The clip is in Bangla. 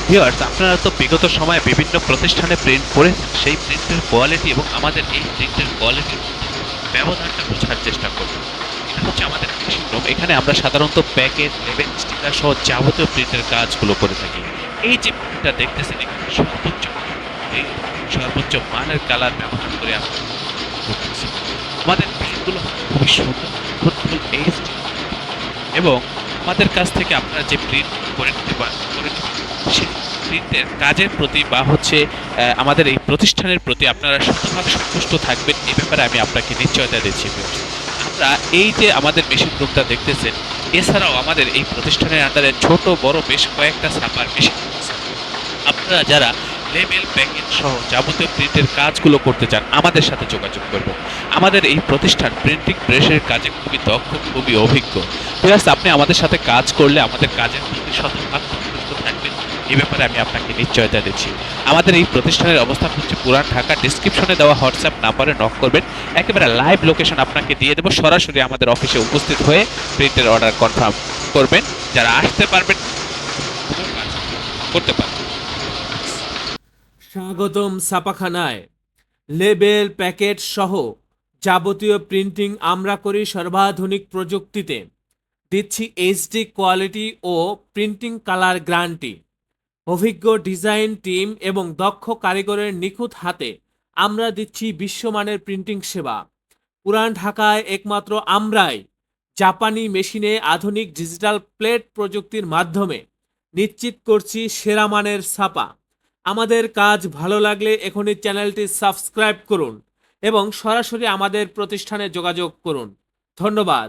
ভিউয়ার্স, আপনারা তো বিগত সময়ে বিভিন্ন প্রতিষ্ঠানে প্রিন্ট করেছেন। সেই প্রিন্টের কোয়ালিটি এবং আমাদের এই প্রিন্টের কোয়ালিটির ব্যবধানটা বোঝার চেষ্টা করুন। এটা হচ্ছে আমাদের মেশিন রুম। এখানে আমরা সাধারণত প্যাকেজ, লেবেল, স্টিকার সহ যাবতীয় প্রিন্টের কাজগুলো করে থাকি। এই যে প্রিন্টটা দেখতেছেন, এখানে এই সর্বোচ্চ মানের কালার ব্যবহার করে আমরা করতেছি। আমাদের প্রিন্টগুলো খুবই সুন্দর, ফুল এইচডি, এবং আমাদের কাছ থেকে আপনারা যে প্রিন্ট করে নিতে পারেন, সেই প্রিন্টের কাজের প্রতি বা হচ্ছে আমাদের এই প্রতিষ্ঠানের প্রতি আপনারা শতভাগ সন্তুষ্ট থাকবেন, এই ব্যাপারে আমি আপনাকে নিশ্চয়তা দিচ্ছি। আমরা এই যে আমাদের মেশিন রুমটা দেখতেছেন, এছাড়াও আমাদের এই প্রতিষ্ঠানের আন্ডারে ছোট বড় বেশ কয়েকটা ছাপার মেশিন আছে। আপনারা যারা লেবেল, প্যাকেজ সহ যাবতীয় প্রিন্টের কাজগুলো করতে চান, আমাদের সাথে যোগাযোগ করবেন। আমাদের এই প্রতিষ্ঠান প্রিন্টিং প্রেসের কাজে খুবই দক্ষ, খুবই অভিজ্ঞ। প্লাস আপনি আমাদের সাথে কাজ করলে আমাদের কাজের প্রতি শতভাগ সন্তুষ্ট থাকবেন, এই ব্যাপারে আমি আপনাকে নিশ্চয়তা দিচ্ছি। আমাদের এই প্রতিষ্ঠানের অবস্থান হচ্ছে পুরান ঢাকা। ডিসক্রিপশনে দেওয়া হোয়াটসঅ্যাপ নাম্বারে নক করবেন, একেবারে লাইভ লোকেশন আপনাকে দিয়ে দেবো। সরাসরি আমাদের অফিসে উপস্থিত হয়ে প্রিন্টের অর্ডার কনফার্ম করবেন। যারা আসতে পারবেন করতে পারবেন। স্বাগতম ছাপাখানায়। লেবেল, প্যাকেট সহ যাবতীয় প্রিন্টিং আমরা করি সর্বাধুনিক প্রযুক্তিতে। দিচ্ছি এইচডি কোয়ালিটি ও প্রিন্টিং কালার গ্যারান্টি। অভিজ্ঞ ডিজাইন টিম এবং দক্ষ কারিগরের নিখুঁত হাতে আমরা দিচ্ছি বিশ্বমানের প্রিন্টিং সেবা। পুরান ঢাকায় একমাত্র আমরাই জাপানি মেশিনে আধুনিক ডিজিটাল প্লেট প্রযুক্তির মাধ্যমে নিশ্চিত করছি সেরা মানের ছাপা। আমাদের কাজ ভালো লাগলে এখনই চ্যানেলটি সাবস্ক্রাইব করুন এবং সরাসরি আমাদের প্রতিষ্ঠানে যোগাযোগ করুন। ধন্যবাদ।